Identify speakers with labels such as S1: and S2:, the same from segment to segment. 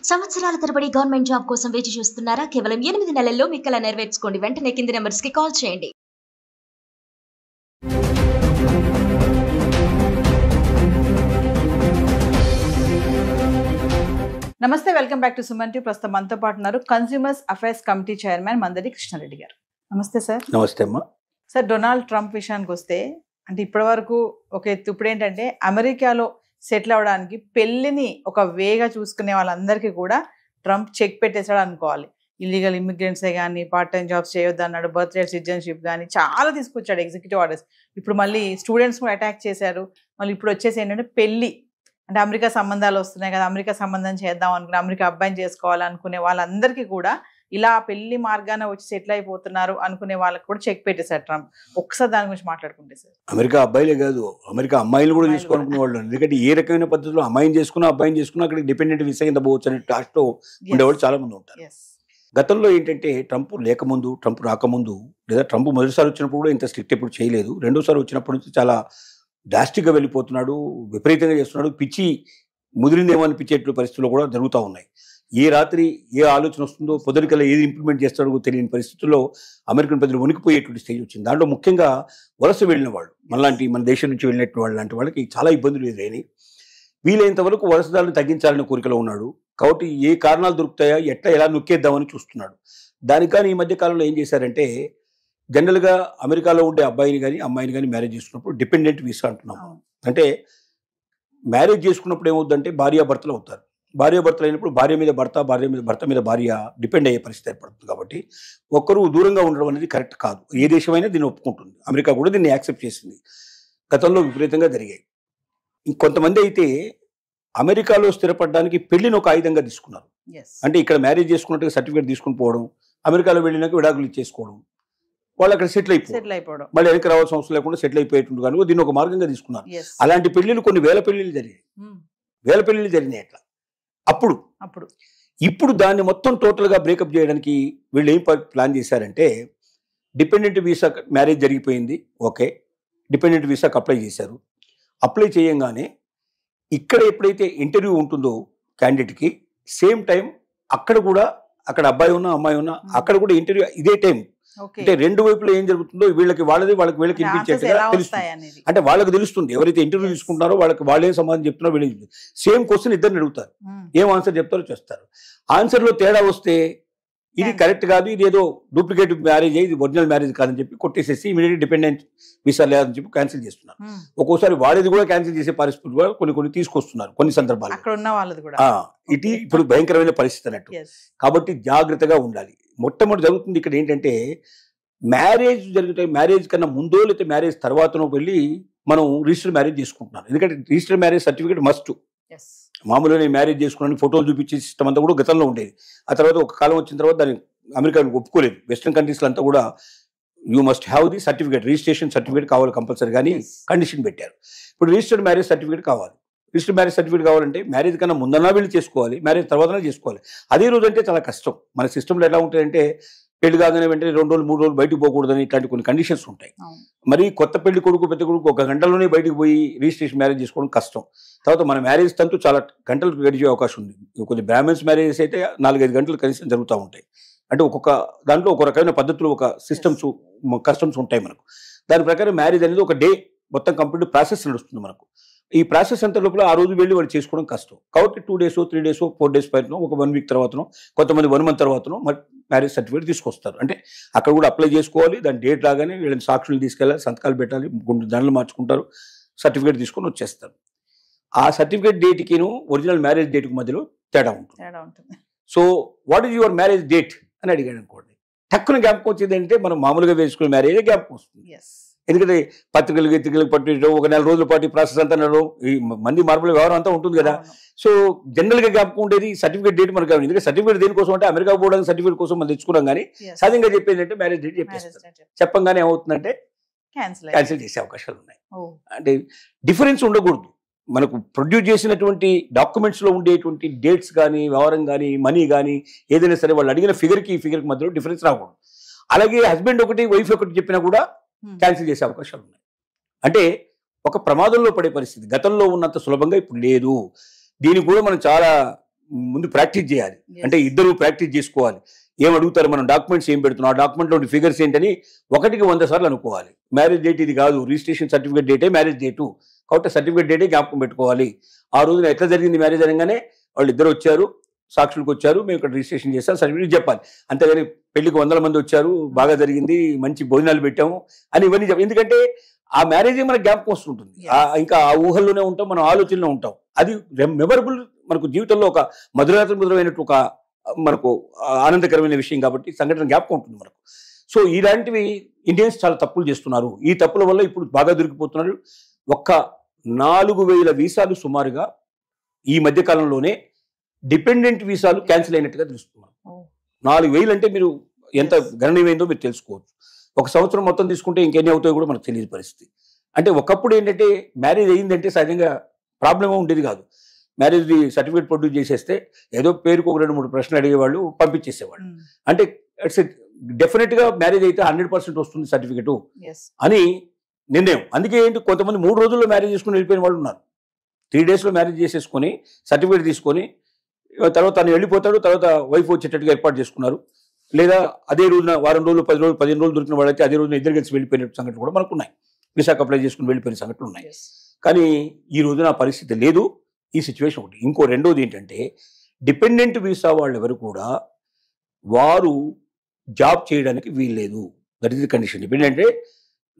S1: సంవత్సరాల తరబడి government job కోసం వేచి చూస్తున్నారా? కేవలం 8 నెలల్లో మీ కల నెరవేర్చుకోండి. వెంటనే కింది నంబర్స్ కి కాల్ చేయండి.
S2: నమస్తే, welcome back to Suman TV. ప్రస్తుతం మనతో పాటు ఉన్నారు consumers affairs committee chairman Mandadi Krishna Reddy గారు. నమస్తే సార్.
S3: నమస్తే అమ్మా.
S2: సార్, డొనాల్డ్ ట్రంప్ విషయానికి వస్తే అంటే ఇప్పటి వరకు ఒక ఎత్తు, ఇప్పుడు ఏంటంటే అమెరికాలో సెటిల్ అవ్వడానికి పెళ్లిని ఒక వేగా చూసుకునే వాళ్ళందరికీ కూడా ట్రంప్ చెక్ పెట్టేశాడు అనుకోవాలి. ఇల్లీగల్ ఇమిగ్రెంట్సే కానీ, పార్ట్ టైం జాబ్స్ చేయొద్దు అన్నాడు, బర్త్ రైట్ సిటిజన్షిప్ కానీ చాలా తీసుకొచ్చాడు ఎగ్జిక్యూటివ్ ఆర్డర్స్. ఇప్పుడు మళ్ళీ స్టూడెంట్స్ కూడా అటాక్ చేశారు. మళ్ళీ ఇప్పుడు వచ్చేసి ఏంటంటే పెళ్లి అంటే అమెరికా సంబంధాలు వస్తున్నాయి కదా, అమెరికా సంబంధం చేద్దాం అనుకునే, అమెరికా అబ్బాయిని చేసుకోవాలనుకునే వాళ్ళందరికీ కూడా ఇలా పెళ్లి మార్గాన వచ్చి సెటిల్ అయిపోతున్నారు అనుకునే వాళ్ళకి కూడా చెక్ పెట్టేశారు ట్రంప్. ఒకసారి దాని గురించి మాట్లాడుకుంటే సార్.
S3: అమెరికా అబ్బాయిలే కాదు, అమెరికా అమ్మాయిలు కూడా చేసుకోవాలనుకునే వాళ్ళు. ఎందుకంటే ఏ రకమైన పద్ధతిలో అమ్మాయిని చేసుకున్నా అబ్బాయిని చేసుకున్నా అక్కడ డిపెండెంట్ వీసా కింద పోవచ్చు అనే టాస్క్లో ఉండేవాళ్ళు చాలా మంది ఉంటారు. గతంలో ఏంటంటే ట్రంప్ లేకముందు, ట్రంప్ రాకముందు, లేదా ట్రంప్ మొదటిసారి వచ్చినప్పుడు కూడా ఇంత స్ట్రిక్ట్ ఎప్పుడు చేయలేదు. రెండోసారి వచ్చినప్పటి నుంచి చాలా డ్రాస్టిక్గా వెళ్ళిపోతున్నాడు, విపరీతంగా చేస్తున్నాడు. పిచ్చి ముదిరిందేమో అనిపించేట్లు పరిస్థితుల్లో కూడా జరుగుతూ ఉన్నాయి. ఏ రాత్రి ఏ ఆలోచన వస్తుందో, పొద్దునికల్లా ఏది ఇంప్లిమెంట్ చేస్తాడో తెలియని పరిస్థితుల్లో అమెరికన్ ప్రజలు వణికిపోయేటువంటి స్టేజ్ వచ్చింది. దాంట్లో ముఖ్యంగా వలస వెళ్ళిన వాళ్ళు, మన దేశం నుంచి వెళ్ళినట్టు వాళ్ళు లాంటి వాళ్ళకి చాలా ఇబ్బందులు ఎదురైనాయి. వీలైనంత వరకు వలసదారులను తగ్గించాలనే కోరికలో ఉన్నాడు. కాబట్టి ఏ కారణాలు దొరుకుతాయా, ఎలా నొక్కేద్దామని చూస్తున్నాడు. దానికి కానీ ఈ మధ్య కాలంలో ఏం చేశారంటే, జనరల్గా అమెరికాలో ఉండే అబ్బాయిని కానీ అమ్మాయిని కానీ మ్యారేజ్ చేసుకున్నప్పుడు డిపెండెంట్ వీసా అంటున్నాము. అంటే మ్యారేజ్ చేసుకున్నప్పుడు ఏమవుతుందంటే భార్యాభర్తలు అవుతారు. భార్యాభర్తలు అయినప్పుడు భార్య మీద భర్త, భర్త మీద భార్య డిపెండ్ అయ్యే పరిస్థితి ఏర్పడుతుంది. కాబట్టి ఒక్కరు దూరంగా ఉండడం అనేది కరెక్ట్ కాదు. ఏ దేశమైనా దీన్ని ఒప్పుకుంటుంది. అమెరికా కూడా దీన్ని యాక్సెప్ట్ చేసింది. గతంలో విపరీతంగా జరిగాయి. ఇంకొంతమంది అయితే అమెరికాలో స్థిరపడడానికి పెళ్లిని ఒక ఆయుధంగా తీసుకున్నారు. అంటే ఇక్కడ మ్యారేజ్ చేసుకున్నట్టుగా సర్టిఫికేట్ తీసుకుని పోవడం, అమెరికాలో వెళ్ళినాక విడాకులు ఇచ్చేసుకోవడం, వాళ్ళు అక్కడ సెటిల్ అయిపోవడం, మళ్ళీ వెనక్కి రావాల్సిన అవసరం లేకుండా సెటిల్ అయిపోయేటువంటి కానీ దీన్ని ఒక మార్గంగా తీసుకున్నారు. అలాంటి పెళ్లిళ్ళు కొన్ని వేల పెళ్లిళ్ళు జరిగినాయి అట్లా. ఇప్పుడు దాన్ని మొత్తం టోటల్గా బ్రేకప్ చేయడానికి వీళ్ళు ఏం ప్లాన్ చేశారంటే, డిపెండెంట్ వీసా మ్యారేజ్ జరిగిపోయింది, ఓకే, డిపెండెంట్ వీసాకి అప్లై చేశారు. అప్లై చేయంగానే ఇక్కడ ఎప్పుడైతే ఇంటర్వ్యూ ఉంటుందో క్యాండిడేట్కి, సేమ్ టైం అక్కడ అబ్బాయి ఉన్నా అమ్మాయి ఉన్నా అక్కడ కూడా ఇంటర్వ్యూ ఇదే టైం. అంటే రెండు వైపులో ఏం జరుగుతుందో వీళ్ళకి వినిపించేట్టుగా తెలుస్తుంది. అంటే వాళ్ళకి తెలుస్తుంది, ఎవరైతే ఇంటర్వ్యూ తీసుకుంటారో వాళ్ళేం సమాధానం చెప్తున్నారో వీళ్ళకి సేమ్ క్వశ్చన్ ఇద్దరిని అడుగుతారు, ఏం ఆన్సర్ చెప్తారో చేస్తారు. ఆన్సర్లో తేడా వస్తే ఇది కరెక్ట్ కాదు, ఇది ఏదో డూప్లికేట్ మ్యారేజ్, ఇది ఒరిజినల్ మ్యారేజ్ కాదని చెప్పి కొట్టేసేసి ఇమీడియట్ డిపెండెంట్ వీసా లేదని చెప్పి క్యాన్సిల్ చేస్తున్నారు. ఒక్కోసారి వాళ్ళది కూడా క్యాన్సిల్ చేసే పరిస్థితులు కూడా కొన్ని తీసుకొస్తున్నారు కొన్ని సందర్భాలు. ఇది ఇప్పుడు భయంకరమైన పరిస్థితి అన్నట్టు. కాబట్టి జాగ్రత్తగా ఉండాలి. మొట్టమొదటి జరుగుతుంది ఇక్కడ ఏంటంటే, మ్యారేజ్ కన్నా ముందో లేకపోతే మ్యారేజ్ తర్వాతనో వెళ్ళి మనం రిజిస్టర్ మ్యారేజ్ చేసుకుంటున్నాం. ఎందుకంటే రిజిస్టర్ మ్యారేజ్ సర్టిఫికేట్ మస్ట్. మామూలుగా మ్యారేజ్ చేసుకున్నాను ఫోటోలు చూపించే సిస్టమ్ అంతా కూడా గతంలో ఉండేది. ఆ తర్వాత ఒక కాలం వచ్చిన తర్వాత దాన్ని అమెరికా ఒప్పుకోలేదు. వెస్ట్రన్ కంట్రీస్లో అంతా కూడా you must have the certificate, registration certificate కావాలి కంపల్సరీ కానీ కండిషన్ పెట్టారు. ఇప్పుడు రిజిస్టర్డ్ మ్యారేజ్ సర్టిఫికేట్ కావాలి. రిజిస్టర్డ్ మ్యారేజ్ సర్టిఫికేట్ కావాలంటే మ్యారేజ్ కన్నా ముందన్నా వీళ్ళు చేసుకోవాలి, మ్యారేజ్ తర్వాతనే చేసుకోవాలి. అదే రోజు అంటే చాలా కష్టం. మన సిస్టంలో ఎలా ఉంటాయంటే, పెళ్లి కాగానే వెంటనే 2 రోజులు 3 రోజులు బయటకు పోకూడదని ఇట్లాంటి కొన్ని కండిషన్స్ ఉంటాయి. మరి కొత్త పెళ్లి కొడుకు పెద్ద కొడుకు 1 గంటలోనే బయటకు పోయి రిజిస్ట్రేషన్ మ్యారేజ్ చేసుకోవడం కష్టం. తర్వాత మన మ్యారేజ్ తంతు చాలా గంటలు గడిచే అవకాశం ఉంది. కొన్ని బ్రాహ్మణ్స్ మ్యారేజెస్ అయితే 4-5 గంటలు కనీసం జరుగుతూ ఉంటాయి. అంటే ఒక్కొక్క దాంట్లో ఒక రకమైన పద్ధతులు, ఒక కస్టమ్స్ ఉంటాయి మనకు. దాని ప్రకారం మ్యారేజ్ అనేది ఒక డే మొత్తం కంప్లీట్ ప్రాసెస్ నడుస్తుంది మనకు. ఈ ప్రాసెస్ అంత లోపల ఆ రోజు వెళ్ళి వాళ్ళు చేసుకోవడం కష్టం. కాబట్టి 2 days 3 days 4 days పైన ఒక 1 week తర్వాతనో, కొంతమంది 1 month తర్వాతనో మ్యారేజ్ సర్టిఫికేట్ తీసుకొస్తారు. అంటే అక్కడ కూడా అప్లై చేసుకోవాలి. దాని డేట్ రాగానే వీళ్ళని సాక్షులు తీసుకెళ్ళాలి, సంతకాలు పెట్టాలి, దండలు మార్చుకుంటారు, సర్టిఫికేట్ తీసుకొని వచ్చేస్తారు. ఆ సర్టిఫికేట్ డేట్కిను ఒరిజినల్ మ్యారేజ్ డేట్కి మధ్యలో తేడా ఉంటుంది. So what is your marriage date అని అడిగాడు అనుకోండి, టక్కున జ్ఞాపకం వచ్చేది ఏంటంటే మనం మామూలుగా వేసుకునే మ్యారేజ్ జ్ఞాపకం వస్తుంది. ఎందుకంటే పత్రికలు పట్టించడం, ఒక 4 రోజుల పాటు ప్రాసెస్ అంతా ఈ మంది మార్పుల వ్యవహారం అంతా ఉంటుంది కదా. సో జనరల్గా జ్ఞాపకం ఉండేది సర్టిఫికేట్ డేట్ మనకు. ఎందుకంటే సర్టిఫికేట్ దేనికోసం అంటే అమెరికా పోవడానికి సర్టిఫికేట్ కోసం మనం తెచ్చుకున్నాం. కానీ సహజంగా చెప్పేది అంటే మ్యారేజ్ డేట్ చెప్పేస్తారు. చెప్పంగానే ఏమవుతుందంటే క్యాన్సిల్ చేసే అవకాశాలు ఉన్నాయి. అంటే డిఫరెన్స్ ఉండకూడదు. మనకు ప్రొడ్యూస్ చేసినటువంటి డాక్యుమెంట్స్లో ఉండేటువంటి డేట్స్ కానీ, వ్యవహారం కానీ, మనీ కానీ ఏదైనా సరే వాళ్ళు అడిగిన ఫిగర్కి ఈ ఫిగర్కి మధ్యలో డిఫరెన్స్ రాకూడదు. అలాగే హస్బెండ్ ఒకటి వైఫ్ ఒకటి చెప్పినా కూడా క్యాన్సిల్ చేసే అవకాశాలు ఉన్నాయి. అంటే ఒక ప్రమాదంలో పడే పరిస్థితి గతంలో ఉన్నంత సులభంగా ఇప్పుడు లేదు. దీనికి కూడా మనం చాలా ముందు ప్రాక్టీస్ చేయాలి. అంటే ఇద్దరు ప్రాక్టీస్ చేసుకోవాలి. ఏం అడుగుతారు, మనం డాక్యుమెంట్స్ ఏం పెడుతున్నాం, ఆ డాక్యుమెంట్లో ఫిగర్స్ ఏంటని 1కి 100 సార్లు అనుకోవాలి. మ్యారేజ్ డేట్ ఇది కాదు, రిజిస్ట్రేషన్ సర్టిఫికేట్ డేటే మ్యారేజ్ డేటు, కాబట్టి సర్టిఫికేట్ డేటే జ్ఞాపకం పెట్టుకోవాలి. ఆ రోజున ఎట్లా జరిగింది మ్యారేజ్ అనగానే వాళ్ళు ఇద్దరు వచ్చారు, సాక్షులకు వచ్చారు, మేము ఇక్కడ రిజిస్ట్రేషన్ చేస్తాం, సర్టిఫికేట్ చెప్పాలి. అంతేగాని పెళ్లికి 100 మంది వచ్చారు, బాగా జరిగింది, మంచి భోజనాలు పెట్టాము అని ఇవన్నీ ఎందుకంటే ఆ మ్యారేజ్ మనకు జ్ఞాపకం వస్తుంటుంది. ఇంకా ఆ ఊహల్లోనే ఉంటాం, మనం ఆలోచనలో ఉంటాం. అది మెమరబుల్, మనకు జీవితంలో ఒక మధురైనట్టు ఒక మనకు ఆనందకరమైన విషయం కాబట్టి సంఘటన జ్ఞాపకం ఉంటుంది మనకు. సో ఇలాంటివి ఇండియన్స్ చాలా తప్పులు చేస్తున్నారు. ఈ తప్పుల వల్ల ఇప్పుడు బాగా దొరికిపోతున్నారు. ఒక్క 4,000 వీసాలు సుమారుగా ఈ మధ్య కాలంలోనే డిపెండెంట్ వీసాలు క్యాన్సిల్ అయినట్టుగా తెలుస్తున్నారు. 4,000 అంటే మీరు ఎంత గణనీయమైందో మీరు తెలుసుకోవచ్చు. ఒక సంవత్సరం మొత్తం తీసుకుంటే ఇంకెన్ని అవుతాయో కూడా మనకు తెలియని పరిస్థితి. అంటే ఒకప్పుడు ఏంటంటే మ్యారేజ్ అయ్యిందంటే సహజంగా ప్రాబ్లమ్ ఉండేది కాదు. మ్యారేజ్ సర్టిఫికేట్ ప్రొడ్యూస్ చేసేస్తే ఏదో పేరుకు ఒక 2-3 ప్రశ్నలు అడిగేవాళ్ళు, పంపించేసేవాళ్ళు. అంటే ఇట్స్ డెఫినెట్గా మ్యారేజ్ అయితే 100% వస్తుంది సర్టిఫికేటు అని నిర్ణయం. అందుకే ఏంటి, కొంతమంది 3 రోజుల్లో మ్యారేజ్ చేసుకుని వెళ్ళిపోయిన వాళ్ళు ఉన్నారు. 3 డేస్లో మ్యారేజ్ చేసేసుకొని సర్టిఫికేట్ తీసుకొని తర్వాత తను వెళ్ళిపోతాడు, తర్వాత వైఫ్ వచ్చేటట్టుగా ఏర్పాటు చేసుకున్నారు. లేదా అదే రోజున వారం రోజులు, 10 రోజులు, 15 రోజులు దొరికిన వాళ్ళైతే అదే రోజున ఇద్దరు కలిసి వెళ్ళిపోయిన సంఘటనలు కూడా మనకు ఉన్నాయి. విశాఖ అప్లై చేసుకుని వెళ్ళిపోయిన సంఘటనలు ఉన్నాయి. కానీ ఈ రోజున ఆ పరిస్థితి లేదు. ఈ సిచ్యువేషన్ ఒకటి. ఇంకో రెండోది ఏంటంటే, డిపెండెంట్ వీసా వాళ్ళు ఎవరు కూడా వారు జాబ్ చేయడానికి వీల్లేదు. That is the condition. Dependent అంటే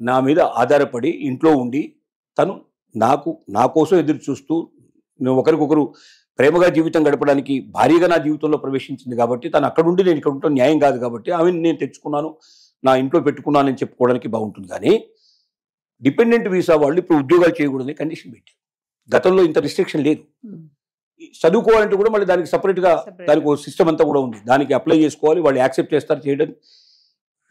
S3: నా మీద ఆధారపడి ఇంట్లో ఉండి తను నా కోసం ఎదురు చూస్తూ ఒకరికొకరు ప్రేమగా జీవితం గడపడానికి భారీగా నా జీవితంలో ప్రవేశించింది కాబట్టి తను అక్కడ ఉండి నేను ఇక్కడ ఉంటాను న్యాయం కాదు కాబట్టి ఆమెను నేను తెచ్చుకున్నాను, నా ఇంట్లో పెట్టుకున్నానని చెప్పుకోవడానికి బాగుంటుంది. కానీ డిపెండెంట్ వీసా వాళ్ళు ఇప్పుడు ఉద్యోగాలు చేయకూడదని కండిషన్ పెట్టారు. గతంలో ఇంత రిస్ట్రిక్షన్ లేదు. చదువుకోవాలంటే కూడా మళ్ళీ దానికి సపరేట్గా దానికి ఒక సిస్టమ్ అంతా కూడా ఉంది. దానికి అప్లై చేసుకోవాలి, వాళ్ళు యాక్సెప్ట్ చేస్తారు చేయడం.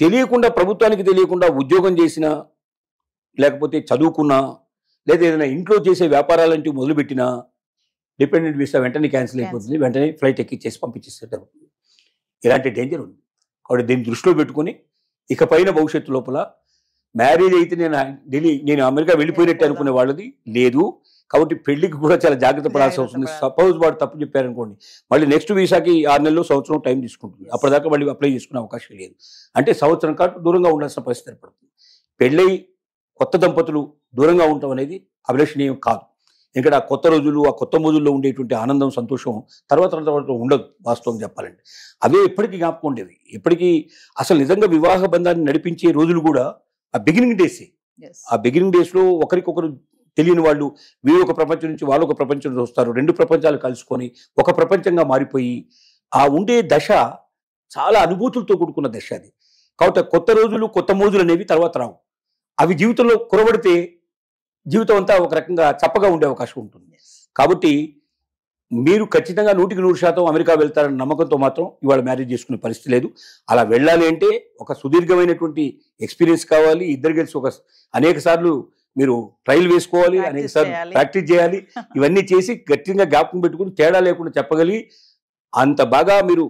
S3: తెలియకుండా, ప్రభుత్వానికి తెలియకుండా ఉద్యోగం చేసినా, లేకపోతే చదువుకున్నా, లేదా ఏదైనా ఇంట్లో చేసే వ్యాపారాలంటూ మొదలుపెట్టినా డిపెండెంట్ వీసా వెంటనే క్యాన్సిల్ అయిపోతుంది. వెంటనే ఫ్లైట్ ఎక్కిచ్చేసి పంపించేస్తారు. ఇలాంటి డేంజర్ ఉంది. కాబట్టి దీన్ని దృష్టిలో పెట్టుకుని ఇకపైన భవిష్యత్తు లోపల మ్యారేజ్ అయితే నేను అమెరికా వెళ్ళిపోయినట్టు అనుకునే వాళ్ళది లేదు. కాబట్టి పెళ్లికి కూడా చాలా జాగ్రత్త పడాల్సి వస్తుంది. సపోజ్ వాడు తప్పు చెప్పారనుకోండి, మళ్ళీ నెక్స్ట్ వీసాకి 6 నెలలు, సంవత్సరం టైం తీసుకుంటుంది. అప్పటిదాకా మళ్ళీ అప్లై చేసుకునే అవకాశం లేదు. అంటే సంవత్సరం కాదు దూరంగా ఉండాల్సిన పరిస్థితి ఏర్పడుతుంది. పెళ్ళై కొత్త దంపతులు దూరంగా ఉండటం అనేది అభిలషణీయం కాదు. ఎందుకంటే ఆ కొత్త రోజులు, ఆ కొత్త మోజుల్లో ఉండేటువంటి ఆనందం, సంతోషం తర్వాత ఉండదు. వాస్తవం చెప్పాలంటే అవే ఎప్పటికీ జ్ఞాపకం ఉండేవి. ఎప్పటికీ అసలు నిజంగా వివాహ బంధాన్ని నడిపించే రోజులు కూడా ఆ బిగినింగ్ డేసే. ఆ బిగినింగ్ డేస్లో ఒకరికొకరు తెలియని వాళ్ళు, వీరు ఒక ప్రపంచం నుంచి వాళ్ళు ఒక ప్రపంచం నుంచి వస్తారు. 2 ప్రపంచాలు కలుసుకొని ఒక ప్రపంచంగా మారిపోయి ఆ ఉండే దశ చాలా అనుభూతులతో కూడుకున్న దశ అది. కాబట్టి కొత్త రోజులు, కొత్త మోజులు అనేవి తర్వాత రావు. అవి జీవితంలో కురబడితే జీవితం అంతా ఒక రకంగా చప్పగా ఉండే అవకాశం ఉంటుంది. కాబట్టి మీరు ఖచ్చితంగా 100% అమెరికా వెళ్తారన్న నమ్మకంతో మాత్రం ఇవాళ మ్యారేజ్ చేసుకునే పరిస్థితి లేదు. అలా వెళ్ళాలి అంటే ఒక సుదీర్ఘమైనటువంటి ఎక్స్పీరియన్స్ కావాలి. ఇద్దరు కలిసి అనేక సార్లు మీరు ట్రయల్ వేసుకోవాలి, అనేక సార్లు ప్రాక్టీస్ చేయాలి. ఇవన్నీ చేసి గట్టిగా జ్ఞాపకం పెట్టుకుని తేడా లేకుండా చెప్పగలిగి అంత బాగా మీరు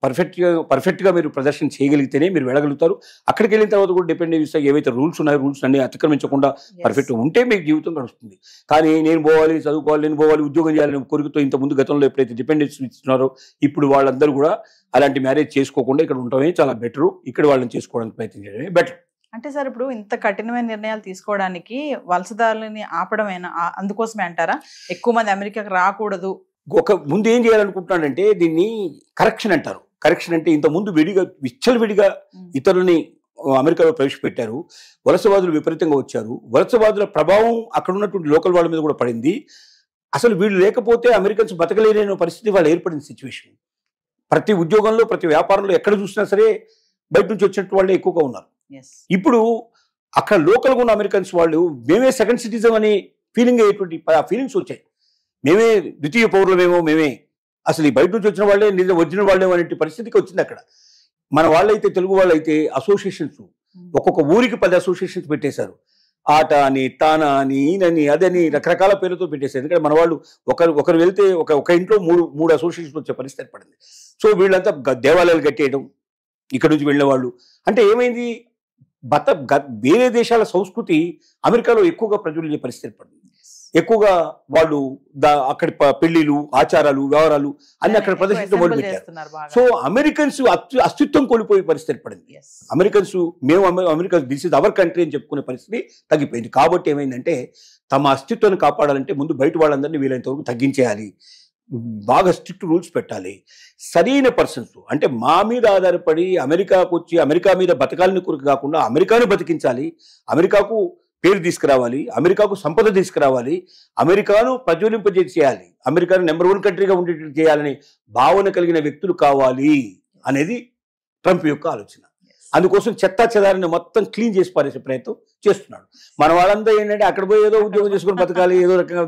S3: పర్ఫెక్ట్గా మీరు ప్రదర్శన చేయగలిగితేనే మీరు వెళ్ళగలుగుతారు. అక్కడికి వెళ్ళిన తర్వాత కూడా డిపెండెంట్ వీసా ఏవైతే రూల్స్ ఉన్నాయో రూల్స్ అన్ని అతిక్రమించకుండా పర్ఫెక్ట్గా ఉంటే మీకు జీవితం గడుస్తుంది. కానీ నేను పోవాలి, చదువుకోవాలి, నేను పోవాలి, ఉద్యోగం చేయాలని కోరికతో ఇంతకుముందు గతంలో ఎప్పుడైతే డిపెండెన్స్ ఇస్తున్నారో ఇప్పుడు వాళ్ళందరూ కూడా అలాంటి మ్యారేజ్ చేసుకోకుండా ఇక్కడ ఉండటమే చాలా బెటరు. ఇక్కడ వాళ్ళని చేసుకోవడానికి ప్రయత్నం చేయడమే బెటర్.
S2: అంటే సార్ ఇప్పుడు ఇంత కఠినమైన నిర్ణయాలు తీసుకోవడానికి వలసదారులని ఆపడమేనా, అందుకోసమే అంటారా ఎక్కువ మంది అమెరికాకి రాకూడదు?
S3: ముందు ఏం చేయాలనుకుంటున్నాడంటే దీన్ని కరెక్షన్ అంటారు. కరెక్షన్ అంటే ఇంతకుముందు విచ్చలవిడిగా ఇతరులని అమెరికాలో ప్రవేశపెట్టారు. వలసవాదులు విపరీతంగా వచ్చారు. వలసవాదుల ప్రభావం అక్కడ ఉన్నటువంటి లోకల్ వాళ్ళ మీద కూడా పడింది. అసలు వీళ్ళు లేకపోతే అమెరికన్స్ బతకలేని పరిస్థితి వాళ్ళు ఏర్పడిన సిచ్యువేషన్. ప్రతి ఉద్యోగంలో, ప్రతి వ్యాపారంలో ఎక్కడ చూసినా సరే బయట నుంచి వచ్చినట్టు వాళ్ళే ఎక్కువగా ఉన్నారు. ఇప్పుడు అక్కడ లోకల్గా ఉన్న అమెరికన్స్ వాళ్ళు మేమే సెకండ్ సిటిజన్ అని ఫీలింగ్ అయ్యేటువంటి ఫీలింగ్స్ వచ్చాయి. మేమే ద్వితీయ పౌరులమేమో, మేమే అసలు ఈ బయట నుంచి వచ్చిన వాళ్ళే నిజం ఒరిజినల్ వాళ్ళేమో అనే పరిస్థితికి వచ్చింది అక్కడ. మన వాళ్ళైతే, తెలుగు వాళ్ళైతే అసోసియేషన్స్, ఒక్కొక్క ఊరికి 10 అసోసియేషన్స్ పెట్టేశారు. ఆట అని, తానా అని, ఈయనని, అదని రకరకాల పేర్లతో పెట్టేశారు. ఎందుకంటే మన వాళ్ళు ఒకరు వెళ్తే ఒక ఇంట్లో మూడు అసోసియేషన్స్ వచ్చే పరిస్థితి ఏర్పడింది. సో వీళ్ళంతా దేవాలయాలు కట్టేయడం, ఇక్కడ నుంచి వెళ్ళిన వాళ్ళు. అంటే ఏమైంది, వేరే దేశాల సంస్కృతి అమెరికాలో ఎక్కువగా ప్రజ్వలించే పరిస్థితి ఏర్పడింది. ఎక్కువగా వాళ్ళు అక్కడి పెళ్లిలు, ఆచారాలు, వ్యవహారాలు అన్ని అక్కడ ప్రదర్శించడం మొదలుపెట్టారు. సో అమెరికన్స్ అస్తిత్వం కోల్పోయే పరిస్థితి ఏర్పడింది. Americans America this is our country అని చెప్పుకునే పరిస్థితి తగ్గిపోయింది. కాబట్టి ఏమైందంటే తమ అస్తిత్వాన్ని కాపాడాలంటే ముందు బయట వాళ్ళందరినీ వీలైనంత వరకు తగ్గించేయాలి, బాగా స్ట్రిక్ట్ రూల్స్ పెట్టాలి. సరైన పర్సన్స్ అంటే మా మీద ఆధారపడి అమెరికాకు వచ్చి అమెరికా మీద బతకాలని కొరకు కాకుండా అమెరికాను బతికించాలి, అమెరికాకు పేరు తీసుకురావాలి, అమెరికాకు సంపద తీసుకురావాలి, అమెరికాను ప్రజ్వలింపజేయాలి, అమెరికాను నెంబర్ 1 కంట్రీగా ఉండేటట్టు చేయాలనే భావన కలిగిన వ్యక్తులు కావాలి అనేది ట్రంప్ యొక్క ఆలోచన. అందుకోసం చెత్తా చెదారిని మొత్తం క్లీన్ చేసి పారేసే ప్రయత్నం చేస్తున్నాడు. మన వాళ్ళంతా ఏంటంటే అక్కడ పోయి ఏదో ఉద్యోగం చేసుకుని బతకాలి, ఏదో రకంగా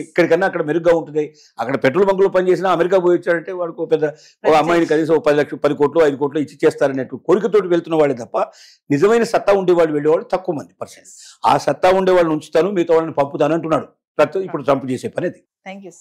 S3: ఎక్కడికన్నా అక్కడ మెరుగ్గా ఉంటుంది. అక్కడ పెట్రోల్ బంకులో పనిచేసినా అమెరికా పోయి వచ్చాడంటే వాడికి ఒక అమ్మాయిని కనీసం 10 కోట్లు 5 కోట్లు ఇచ్చి చేస్తారనేట్టు కోరికతోటి వెళ్తున్న వాడే తప్ప నిజమైన సత్తా ఉండేవాళ్ళు వెళ్ళేవాళ్ళు తక్కువ మంది పర్సెంట్. ఆ సత్తా ఉండే వాళ్ళని ఉంచుతాను, మిగతా వాళ్ళని పంపుతాను అంటున్నాడు ఇప్పుడు ట్రంప్ చేసే పని అది.
S2: Thank you.